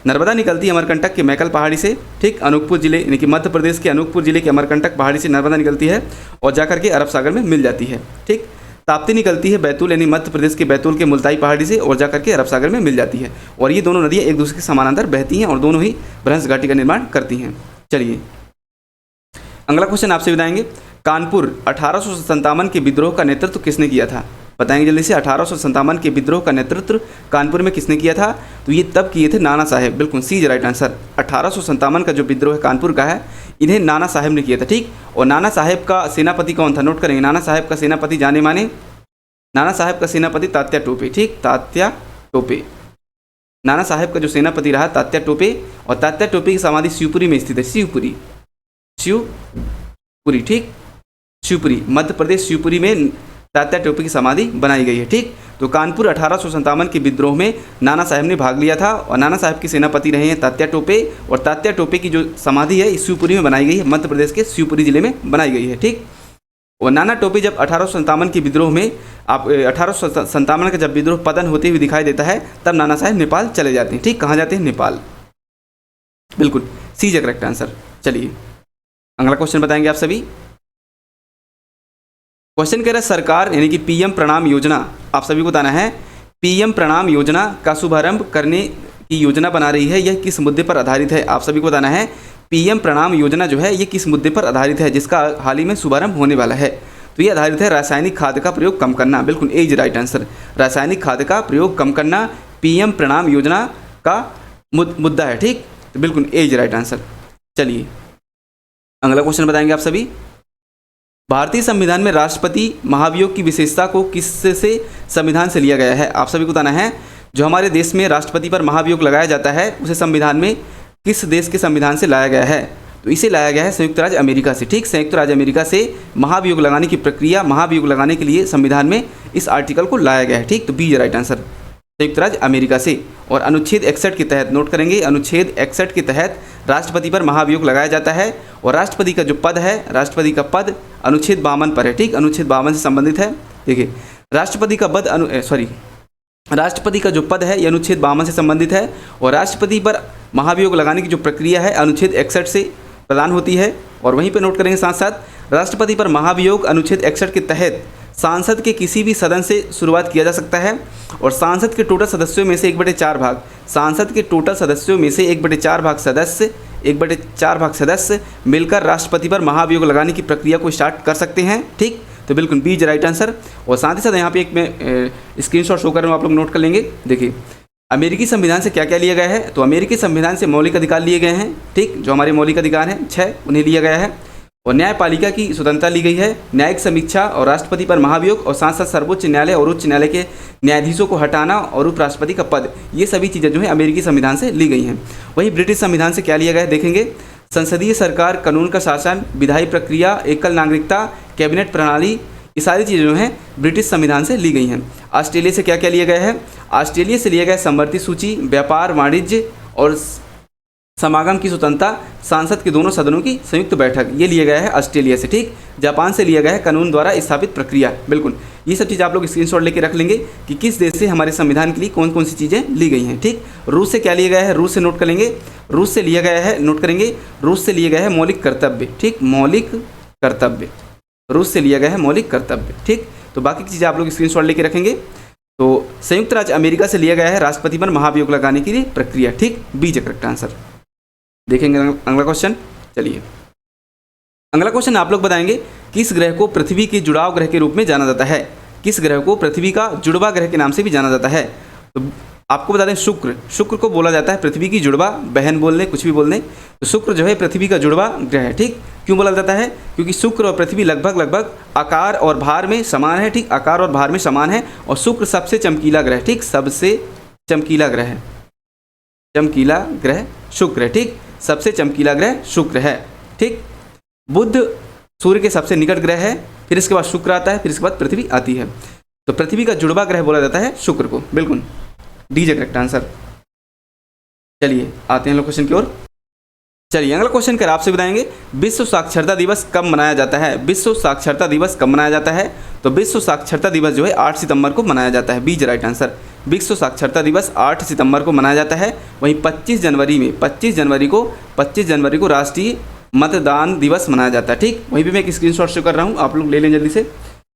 नर्मदा निकलती है अमरकंटक के मैकल पहाड़ी से, ठीक, अनूपपुर जिले यानी कि मध्य प्रदेश के अनूपपुर जिले के अमरकंटक पहाड़ी से नर्मदा निकलती है और जाकर के अरब सागर में मिल जाती है, ठीक। ताप्ती निकलती है बैतूल यानी मध्य प्रदेश के बैतूल के मुल्ताई पहाड़ी से और जाकर के अरब सागर में मिल जाती है। और ये दोनों नदियाँ एक दूसरे के समानांतर बहती हैं और दोनों ही भ्रंश घाटी का निर्माण करती हैं। चलिए अगला क्वेश्चन आपसे बताएंगे, कानपुर 1857 के विद्रोह का नेतृत्व किसने किया था? बताएंगे जल्दी से। 1857 के विद्रोह का नेतृत्व कानपुर में किसने किया था? तो ये तब किए थे नाना साहेब, बिल्कुल सी इज राइट आंसर। 1857 का जो विद्रोह है कानपुर का है, इन्हें नाना साहेब ने किया था, ठीक। और नाना साहेब का सेनापति कौन था? नोट करेंगे, नाना साहेब का सेनापति जाने माने, नाना साहेब का सेनापति तात्या टोपे, ठीक, तात्या टोपे। नाना साहेब का जो सेनापति रहा तात्या टोपे, और तात्या टोपे की समाधि शिवपुरी में स्थित है, शिवपुरी, ठीक, शिवपुरी, मध्य प्रदेश शिवपुरी में तात्या टोपे की समाधि बनाई गई है, ठीक। तो कानपुर 1857 के विद्रोह में नाना साहेब ने भाग लिया था और नाना साहेब के सेनापति रहे हैं तात्या टोपे, और तात्या टोपे की जो समाधि है शिवपुरी में बनाई गई है, मध्य प्रदेश के शिवपुरी जिले में बनाई गई है, ठीक। और नाना टोपे जब 1857 के विद्रोह में 1857 का जब विद्रोह पतन होते हुए दिखाई देता है, तब नाना साहेब नेपाल चले जाते हैं, ठीक। कहाँ जाते हैं? नेपाल, बिल्कुल सी इज करेक्ट आंसर। चलिए अगला क्वेश्चन बताएंगे आप सभी। क्वेश्चन कह रहा है सरकार यानी कि पीएम प्रणाम योजना, आप सभी को बताना है पीएम प्रणाम योजना का शुभारंभ करने की योजना बना रही है, यह किस मुद्दे पर आधारित है? आप सभी को बताना है पीएम प्रणाम योजना जो है ये किस मुद्दे पर आधारित है, जिसका हाल ही में शुभारंभ होने वाला है। तो ये आधारित है रासायनिक खाद का प्रयोग कम करना, बिल्कुल ए इज राइट आंसर। रासायनिक खाद का प्रयोग कम करना पीएम प्रणाम योजना का मुद्दा है, ठीक, तो बिल्कुल ए इज राइट आंसर। चलिए अगला क्वेश्चन बताएंगे आप सभी। भारतीय संविधान में राष्ट्रपति महाभियोग की विशेषता को किससे संविधान से लिया गया है? आप सभी को बताना है जो हमारे देश में राष्ट्रपति पर महाभियोग लगाया जाता है उसे संविधान में किस देश के संविधान से लाया गया है? तो इसे लाया गया है संयुक्त राज्य अमेरिका से, ठीक। संयुक्त राज्य अमेरिका से महाभियोग लगाने की प्रक्रिया, महाभियोग लगाने के लिए संविधान में इस आर्टिकल को लाया गया है, ठीक। तो बी इज राइट आंसर, संयुक्त राज्य अमेरिका से। और अनुच्छेद 61 के तहत, नोट करेंगे, अनुच्छेद 61 के तहत राष्ट्रपति पर महाभियोग लगाया जाता है और राष्ट्रपति का जो पद है, राष्ट्रपति का पद अनुच्छेद 52 पर है, ठीक। अनुच्छेद 52 से संबंधित है। देखिए राष्ट्रपति का पद राष्ट्रपति का जो पद है ये अनुच्छेद 52 से संबंधित है और राष्ट्रपति पर महाभियोग लगाने की जो प्रक्रिया है अनुच्छेद 61 से प्रदान होती है। और वहीं पर नोट करेंगे साथ साथ राष्ट्रपति पर महाभियोग अनुच्छेद 61 के तहत सांसद के किसी भी सदन से शुरुआत किया जा सकता है और सांसद के टोटल सदस्यों में से 1/4 भाग, सांसद के टोटल सदस्यों में से 1/4 भाग सदस्य मिलकर राष्ट्रपति पर महाभियोग लगाने की प्रक्रिया को स्टार्ट कर सकते हैं, ठीक। तो बिल्कुल बी इज राइट आंसर। और साथ ही साथ यहाँ पे एक मैं स्क्रीनशॉट शो कर रहा हूँ, आप लोग नोट कर लेंगे। देखिए अमेरिकी संविधान से क्या क्या लिया गया है, तो अमेरिकी संविधान से मौलिक अधिकार लिए गए हैं, ठीक, जो हमारे मौलिक अधिकार हैं 6 उन्हें लिया गया है। और न्यायपालिका की स्वतंत्रता ली गई है, न्यायिक समीक्षा और राष्ट्रपति पर महाभियोग और साथ साथ सर्वोच्च न्यायालय और उच्च न्यायालय के न्यायाधीशों को हटाना और उपराष्ट्रपति का पद, ये सभी चीज़ें जो है अमेरिकी संविधान से ली गई हैं। वहीं ब्रिटिश संविधान से क्या लिया गया है देखेंगे, संसदीय सरकार, कानून का शासन, विधायी प्रक्रिया, एकल नागरिकता, कैबिनेट प्रणाली, ये सारी चीज़ें जो हैं ब्रिटिश संविधान से ली गई हैं। ऑस्ट्रेलिया से क्या क्या लिया गया है, ऑस्ट्रेलिया से लिया गया समवर्ती सूची, व्यापार, वाणिज्य और समागम की स्वतंत्रता, सांसद के दोनों सदनों की संयुक्त बैठक, ये लिया गया है ऑस्ट्रेलिया से, ठीक। जापान से लिया गया है कानून द्वारा स्थापित प्रक्रिया, बिल्कुल ये सब चीज़ आप लोग स्क्रीनशॉट लेके रख लेंगे कि किस देश से हमारे संविधान के लिए कौन कौन सी चीज़ें ली गई हैं, ठीक। रूस से क्या लिया गया है, रूस से नोट कर लेंगे, रूस से लिया गया है, नोट करेंगे, रूस से लिया गया है मौलिक कर्तव्य, ठीक, मौलिक कर्तव्य, रूस से लिया गया है मौलिक कर्तव्य, ठीक। तो बाकी की चीज़ें आप लोग स्क्रीनशॉट लेके रखेंगे। तो संयुक्त राज्य अमेरिका से लिया गया है राष्ट्रपति पर महाभियोग लगाने की प्रक्रिया, ठीक, बी इज करेक्ट आंसर। देखेंगे अगला क्वेश्चन। चलिए अगला क्वेश्चन आप लोग बताएंगे किस ग्रह को पृथ्वी के जुड़ाव ग्रह के रूप में जाना जाता है? किस ग्रह को पृथ्वी का जुड़वा ग्रह के नाम से भी जाना जाता है? तो आपको बता दें शुक्र को बोला जाता है पृथ्वी की जुड़वा बहन, बोल लें कुछ भी बोल लें, तो शुक्र जो है पृथ्वी का जुड़वा ग्रह है, ठीक। क्यों बोला जाता है? क्योंकि शुक्र और पृथ्वी लगभग आकार और भार में समान है, ठीक, आकार और भार में समान है और शुक्र सबसे चमकीला ग्रह, ठीक, सबसे चमकीला ग्रह है, चमकीला ग्रह शुक्र है, ठीक, सबसे चमकीला ग्रह शुक्र है, ठीक। बुध सूर्य के सबसे निकट ग्रह है, फिर इसके बाद शुक्र आता है, फिर इसके बाद पृथ्वी आती है। तो पृथ्वी का जुड़वा ग्रह बोला जाता है शुक्र को, बिल्कुल डी इज करेक्ट आंसर। चलिए आते हैं लोग क्वेश्चन की ओर। चलिए अगला क्वेश्चन कर आपसे बताएंगे विश्व साक्षरता दिवस कब मनाया जाता है? विश्व साक्षरता दिवस कब मनाया जाता है? तो विश्व साक्षरता दिवस जो है 8 सितंबर को मनाया जाता है। B is right answer. विश्व साक्षरता दिवस 8 सितंबर को मनाया जाता है। वहीं 25 जनवरी को राष्ट्रीय मतदान दिवस मनाया जाता है। ठीक, वहीं भी मैं एक स्क्रीनशॉट शो कर रहा हूँ, आप लोग ले लें जल्दी से।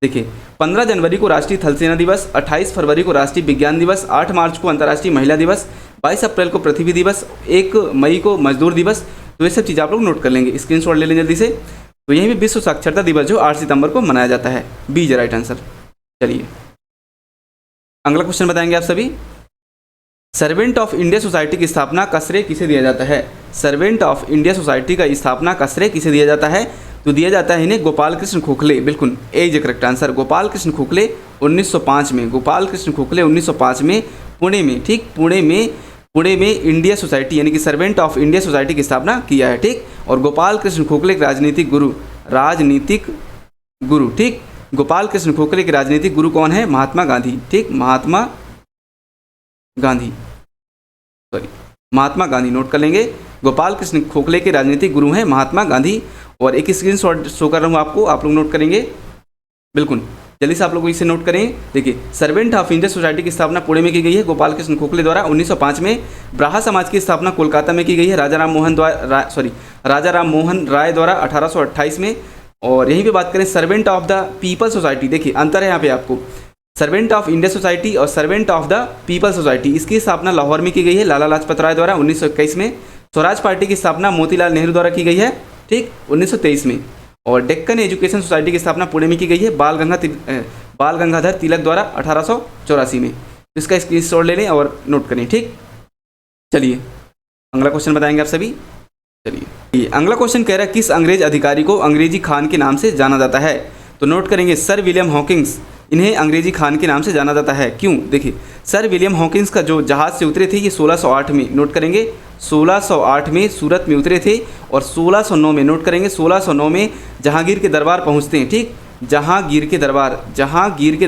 देखिए 15 जनवरी को राष्ट्रीय थल सेना दिवस, 28 फरवरी को राष्ट्रीय विज्ञान दिवस, 8 मार्च को अंतर्राष्ट्रीय महिला दिवस, 22 अप्रैल को पृथ्वी दिवस, 1 मई को मजदूर दिवस। तो ये सब चीज़ आप लोग नोट कर लेंगे, स्क्रीनशॉट ले लें जल्दी से। तो यहीं भी विश्व साक्षरता दिवस जो 8 सितंबर को मनाया जाता है। B is right answer. चलिए अगला क्वेश्चन बताएंगे आप सभी। सर्वेंट ऑफ इंडिया सोसाइटी की स्थापना का श्रेय किसे दिया जाता है? सर्वेंट ऑफ इंडिया सोसाइटी का स्थापना का श्रेय किसे दिया जाता है? तो दिया जाता है इन्हें गोपाल कृष्ण खोखले। बिल्कुल A is correct answer. Gopal Krishna Gokhale 1905 में, गोपाल कृष्ण खोखले 1905 में पुणे में, ठीक, पुणे में इंडिया सोसाइटी यानी कि सर्वेंट ऑफ इंडिया सोसाइटी की स्थापना किया है। ठीक, और गोपाल कृष्ण खोखले एक राजनीतिक गुरु, ठीक, गोपाल कृष्ण खोखले के राजनीतिक गुरु कौन है? महात्मा गांधी। ठीक, महात्मा गांधी नोट कर लेंगे। गोपाल कृष्ण खोखले के राजनीतिक गुरु हैं महात्मा गांधी। और एक स्क्रीनशॉट शो कर रहा हूँ आपको, आप लोग नोट करेंगे। बिल्कुल जल्दी से आप लोग इसे नोट करें। देखिए सर्वेंट ऑफ इंडिया सोसाइटी की स्थापना पुणे में की गई है गोपाल कृष्ण खोखले द्वारा 1905 में। ब्राह्मण समाज की स्थापना कोलकाता में की गई है राजा राम मोहन राय द्वारा 1828 में। और यहीं पे बात करें servant of the people society, देखिए अंतर है यहाँ पे आपको, सर्वेंट ऑफ इंडिया सोसाइटी और servant of the people society, इसकी स्थापना लाहौर में की गई है लाला लाजपत राय द्वारा 1921 में। स्वराज पार्टी की स्थापना मोतीलाल नेहरू द्वारा की गई है, ठीक, 1923 में। और डेक्कन एजुकेशन सोसाइटी की स्थापना पुणे में की गई है बाल गंगाधर तिलक द्वारा 1884 में। इसका स्क्रीनशॉट ले लें और नोट करें। ठीक, चलिए अगला क्वेश्चन बताएंगे आप सभी। चलिए अगला क्वेश्चन कह रहा है किस अंग्रेज अधिकारी को अंग्रेजी खान के नाम से जाना जाता है? तो नोट करेंगे सर विलियम हॉकिंस, इन्हें अंग्रेजी खान के नाम से जाना जाता है। क्यों? देखिए सर विलियम हॉकिंस का जो जहाज़ से उतरे थे ये 1608 में, नोट करेंगे 1608 में सूरत में उतरे थे। और 1609 में, नोट करेंगे 1609 में जहांगीर के दरबार पहुंचते हैं। ठीक, जहांगीर के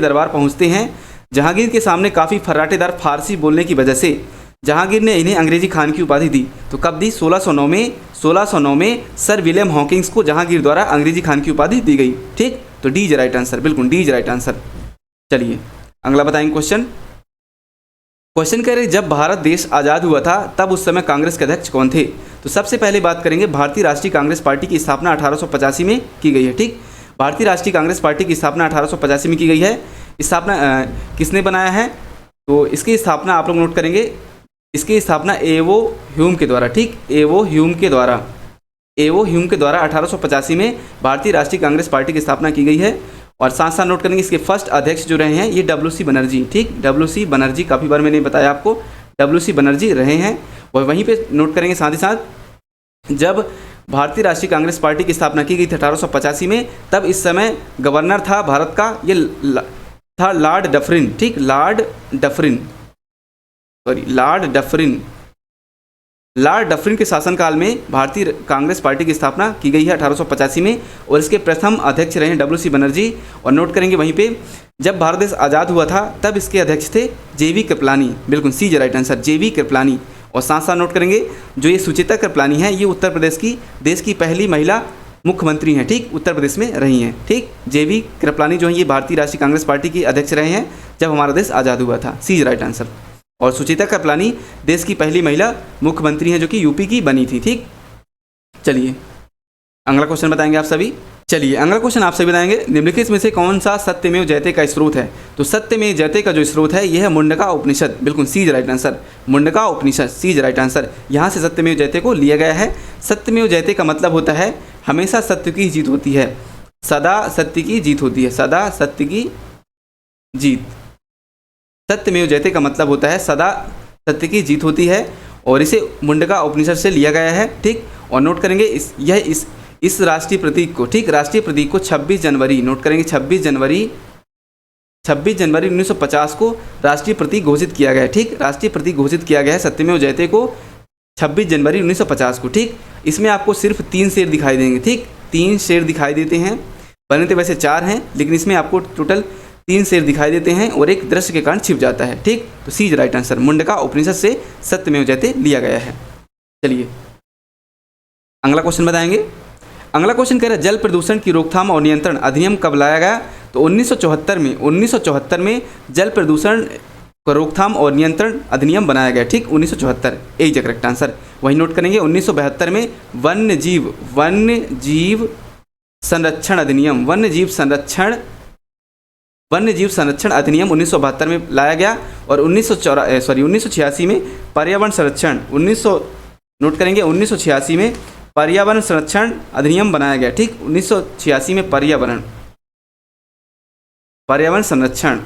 दरबार पहुंचते हैं। जहांगीर के सामने काफ़ी फर्राटेदार फारसी बोलने की वजह से जहांगीर ने इन्हें अंग्रेजी खान की उपाधि दी। तो कब दी? 1609 में सर विलियम हॉकिंस को जहांगीर द्वारा अंग्रेजी खान की उपाधि दी गई। ठीक, तो डी इज राइट आंसर। बिल्कुल डी इज राइट आंसर। चलिए अगला बताएंगे क्वेश्चन कह रहे जब भारत देश आज़ाद हुआ था तब उस समय कांग्रेस के अध्यक्ष कौन थे? तो सबसे पहले बात करेंगे भारतीय राष्ट्रीय कांग्रेस पार्टी की स्थापना 1885 में की गई है। ठीक, भारतीय राष्ट्रीय कांग्रेस पार्टी की स्थापना 1885 में की गई है। स्थापना किसने बनाया है? तो इसकी स्थापना आप लोग नोट करेंगे, इसकी स्थापना एवो ह्यूम के द्वारा। ठीक, एवो ह्यूम के द्वारा 1885 में भारतीय राष्ट्रीय कांग्रेस पार्टी की स्थापना की गई है। और साथ साथ नोट करेंगे इसके फर्स्ट अध्यक्ष जो रहे हैं ये WC बनर्जी। ठीक, WC बनर्जी, काफ़ी बार मैंने बताया आपको, WC बनर्जी रहे हैं। और वहीं पे नोट करेंगे साथ ही साथ जब भारतीय राष्ट्रीय कांग्रेस पार्टी की स्थापना की गई थी 1885 में, तब इस समय गवर्नर था भारत का ये था लॉर्ड डफरिन। ठीक, लॉर्ड डफरिन के शासनकाल में भारतीय कांग्रेस पार्टी की स्थापना की गई है 1885 में। और इसके प्रथम अध्यक्ष रहे हैं WC बनर्जी। और नोट करेंगे वहीं पे जब भारत देश आज़ाद हुआ था तब इसके अध्यक्ष थे JV कृपलानी। बिल्कुल C is right answer, JV Kripalani. और साथ साथ नोट करेंगे जो ये सुचेता कृपलानी है ये उत्तर प्रदेश की देश की पहली महिला मुख्यमंत्री हैं। ठीक, उत्तर प्रदेश में रही हैं। ठीक, JV कृपलानी जो है ये भारतीय राष्ट्रीय कांग्रेस पार्टी की अध्यक्ष रहे हैं जब हमारा देश आज़ाद हुआ था। सी इज राइट आंसर। और सुचेता कृपलानी देश की पहली महिला मुख्यमंत्री हैं जो कि यूपी की बनी थी। ठीक, चलिए अगला क्वेश्चन बताएंगे आप सभी। चलिए अगला क्वेश्चन आप सभी बताएंगे निम्नलिखित में से कौन सा सत्यमेव जयते का स्रोत है? तो सत्यमेव जयते का जो स्रोत है यह है मुंडका उपनिषद। बिल्कुल C is right answer, Mundaka Upanishad, C is right answer. यहाँ से सत्यमेव जयते को लिया गया है। सत्यमेव जयते का मतलब होता है हमेशा सत्य की जीत होती है, सदा सत्य की जीत होती है, सदा सत्य की जीत। सत्यमेव जयते का मतलब होता है सदा सत्य की जीत होती है। और इसे मुंडका उपनिषद से लिया गया है। ठीक, और नोट करेंगे इस राष्ट्रीय प्रतीक को, ठीक, राष्ट्रीय प्रतीक को 26 जनवरी, नोट करेंगे 26 जनवरी 1950 को राष्ट्रीय प्रतीक घोषित किया गया है। ठीक, राष्ट्रीय प्रतीक घोषित किया गया है सत्यमेव जयते को 26 जनवरी 1950 को। ठीक, इसमें आपको सिर्फ 3 शेर दिखाई देंगे। ठीक, 3 शेर दिखाई देते हैं, बने तो वैसे 4 हैं लेकिन इसमें आपको टोटल 3 शेर दिखाई देते हैं और एक दृश्य के कारण छिप जाता है। ठीक, तो सी इज राइट आंसर, मुंडका उपनिषद से सत्यमेव जयते लिया गया है। चलिए अगला क्वेश्चन बताएंगे। अगला क्वेश्चन कह रहा है जल प्रदूषण की रोकथाम और नियंत्रण अधिनियम कब लाया गया? तो 1974 में जल प्रदूषण को रोकथाम और नियंत्रण अधिनियम बनाया गया, ठीक, 1974 एक जगह करेक्ट आंसर। वही नोट करेंगे 1972 में वन्य जीव संरक्षण अधिनियम, वन्य जीव संरक्षण अधिनियम 1972 में लाया गया। और 1986 में पर्यावरण संरक्षण, नोट करेंगे 1986 में पर्यावरण संरक्षण अधिनियम बनाया गया, ठीक, 1986 में पर्यावरण संरक्षण।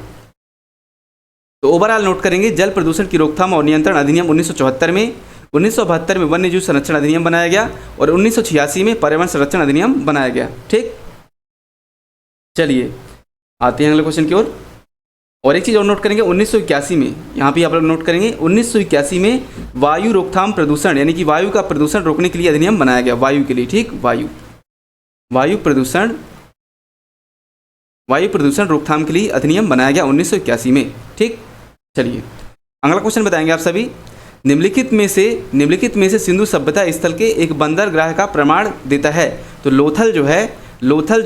तो ओवरऑल नोट करेंगे जल प्रदूषण की रोकथाम और नियंत्रण अधिनियम 1974 में, 1972 में वन्य जीव संरक्षण अधिनियम बनाया गया और 1986 में पर्यावरण संरक्षण अधिनियम बनाया गया, ठीक। चलिए आते हैं अगले क्वेश्चन की ओर। और एक चीज़ और नोट करेंगे 1981 में, यहाँ भी आप लोग नोट करेंगे 1981 में वायु रोकथाम प्रदूषण यानी कि वायु का प्रदूषण रोकने के लिए अधिनियम बनाया गया, वायु के लिए, ठीक, वायु प्रदूषण रोकथाम के लिए अधिनियम बनाया गया 1981 में, ठीक। चलिए अगला क्वेश्चन बताएंगे आप सभी। निम्नलिखित में से सिंधु सभ्यता स्थल के एक बंदरगाह का प्रमाण देता है। तो लोथल जो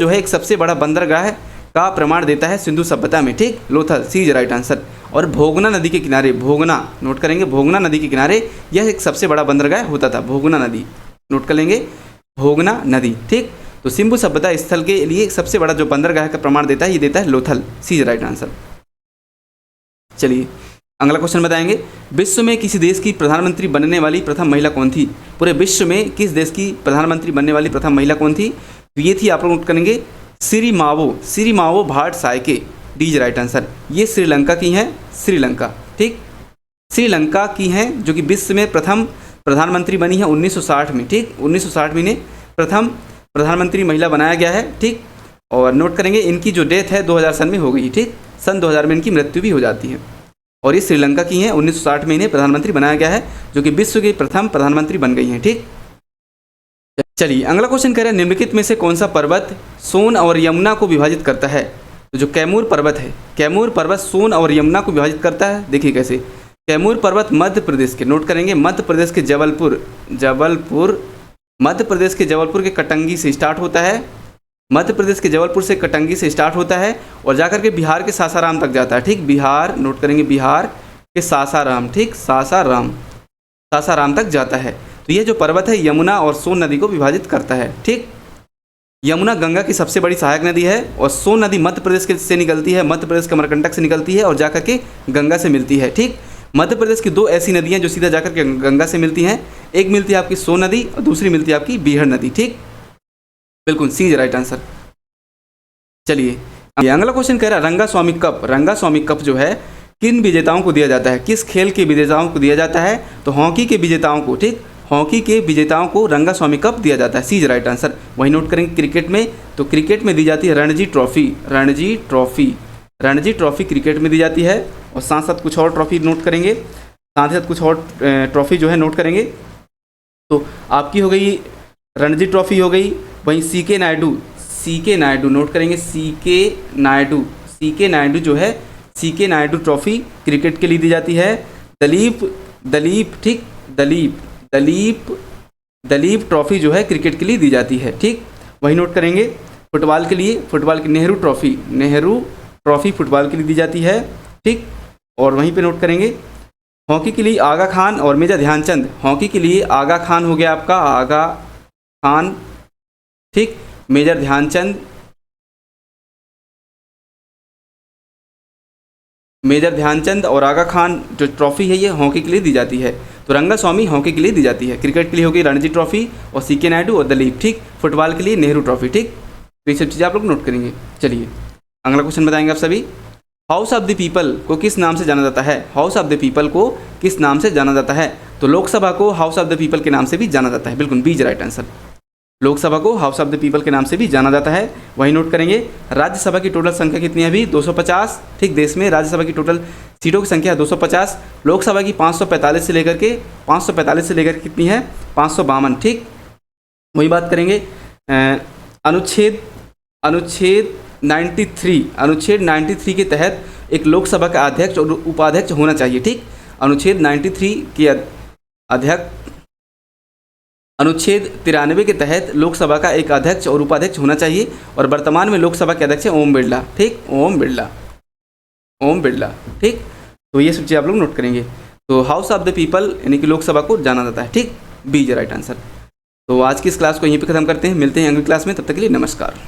है एक सबसे बड़ा बंदरगाह का प्रमाण देता है सिंधु सभ्यता में, ठीक, लोथल, सी इज राइट आंसर। और भोगना नदी के किनारे, भोगना नोट करेंगे, भोगना नदी के किनारे यह एक सबसे बड़ा बंदरगाह होता था, भोगना नदी, नोट कर लेंगे, भोगना नदी, ठीक। तो सिंधु सभ्यता स्थल के लिए सबसे बड़ा जो बंदरगाह का प्रमाण देता है ये देता है लोथल, सी इज राइट आंसर। चलिए अगला क्वेश्चन बताएंगे। विश्व में किसी देश की प्रधानमंत्री बनने वाली प्रथम महिला कौन थी? पूरे विश्व में किस देश की प्रधानमंत्री बनने वाली प्रथम महिला कौन थी? तो ये थी, आप लोग नोट करेंगे, सिरिमावो भाट सायके, डी इज राइट आंसर। ये श्रीलंका की हैं, श्रीलंका, ठीक, श्रीलंका की हैं, जो कि विश्व में प्रथम प्रधानमंत्री बनी है 1960 में, ठीक, 1960 में इन्हें प्रथम प्रधानमंत्री महिला बनाया गया है, ठीक। और नोट करेंगे इनकी जो डेथ है 2000 सन में हो गई, ठीक, सन 2000 में इनकी मृत्यु भी हो जाती है। और ये श्रीलंका की हैं, 1960 में इन्हें प्रधानमंत्री बनाया गया है, जो कि विश्व की प्रथम प्रधानमंत्री बन गई हैं, ठीक। चलिए अगला क्वेश्चन कह रहा है निम्नलिखित में से कौन सा पर्वत सोन और यमुना को विभाजित करता है? तो जो कैमूर पर्वत है, कैमूर पर्वत सोन और यमुना को विभाजित करता है। देखिए कैसे, कैमूर पर्वत मध्य प्रदेश के, नोट करेंगे, मध्य प्रदेश के मध्य प्रदेश के जबलपुर के कटंगी से स्टार्ट होता है, मध्य प्रदेश के जबलपुर से कटंगी से स्टार्ट होता है और जाकर के बिहार के सासाराम तक जाता है, ठीक, बिहार, नोट करेंगे, बिहार के सासाराम, ठीक, सासाराम तक जाता है। तो ये जो पर्वत है यमुना और सोन नदी को विभाजित करता है, ठीक। यमुना गंगा की सबसे बड़ी सहायक नदी है और सोन नदी मध्य प्रदेश से निकलती है, मध्य प्रदेश के अमरकंटक से निकलती है और जाकर के गंगा से मिलती है, ठीक। मध्य प्रदेश की दो ऐसी नदियाँ जो सीधा जाकर के गंगा से मिलती हैं, एक मिलती है आपकी सोन नदी और दूसरी मिलती है आपकी बीहड़ नदी, ठीक, बिल्कुल, सी इज राइट आंसर। चलिए अगला क्वेश्चन कह रहा है रंगा स्वामी कप जो है किन विजेताओं को दिया जाता है? किस खेल के विजेताओं को दिया जाता है? तो हॉकी के विजेताओं को, ठीक, हॉकी के विजेताओं को रंगा स्वामी कप दिया जाता है, सी इज राइट आंसर। वही नोट करेंगे क्रिकेट में, तो क्रिकेट में दी जाती है रणजी ट्रॉफी क्रिकेट में दी जाती है। और साथ साथ कुछ और ट्रॉफी नोट करेंगे, साथ ही साथ कुछ और ट्रॉफी जो है नोट करेंगे। तो आपकी हो गई रणजी ट्रॉफी हो गई, वहीं सीके नायडू नोट करेंगे, सीके नायडू जो है, सीके नायडू ट्रॉफी क्रिकेट के लिए दी जाती है। दलीप ठीक, दलीप ट्रॉफी जो है क्रिकेट के लिए दी जाती है, ठीक। वही नोट करेंगे फुटबॉल के लिए, फुटबॉल की नेहरू ट्रॉफी फुटबॉल के लिए दी जाती है, ठीक। और वहीं पे नोट करेंगे हॉकी के लिए आगा खान और मेजर ध्यानचंद, हॉकी के लिए आगा खान हो गया आपका, आगा खान, ठीक, मेजर ध्यानचंद, और आगा खान जो ट्रॉफी है ये हॉकी के लिए दी जाती है। तो रंगा स्वामी हॉकी के लिए दी जाती है, क्रिकेट के लिए होगी रणजी ट्रॉफी और सीके नायडू और दलीप, ठीक। फुटबॉल के लिए नेहरू ट्रॉफी, ठीक। तो ये सब चीज़ें आप लोग नोट करेंगे। चलिए अगला क्वेश्चन बताएंगे आप सभी। हाउस ऑफ द पीपल को किस नाम से जाना जाता है? हाउस ऑफ द पीपल को किस नाम से जाना जाता है? तो लोकसभा को हाउस ऑफ द पीपल के नाम से भी जाना जाता है, बिल्कुल B is right answer. Lok Sabha को हाउस ऑफ द पीपल के नाम से भी जाना जाता है। वही नोट करेंगे राज्यसभा की टोटल संख्या कितनी है अभी? 250, ठीक। देश में राज्यसभा की टोटल सीटों की संख्या 250, लोकसभा की 545 से लेकर के कितनी है? 552, ठीक। वही बात करेंगे अनुच्छेद 93 के तहत एक लोकसभा का अध्यक्ष और उपाध्यक्ष होना चाहिए, ठीक। अनुच्छेद 93 के अनुच्छेद 93 के तहत लोकसभा का एक अध्यक्ष और उपाध्यक्ष होना चाहिए और वर्तमान में लोकसभा के अध्यक्ष हैं ओम बिरला। ठीक, ओम बिरला। ठीक, तो ये सब चीज़ आप लोग नोट करेंगे। तो हाउस ऑफ द पीपल यानी कि लोकसभा को जाना जाता है। ठीक, बी इज राइट आंसर। तो आज की इस क्लास को यहीं पे ख़त्म करते हैं, मिलते हैं अगली क्लास में, तब तक के लिए नमस्कार।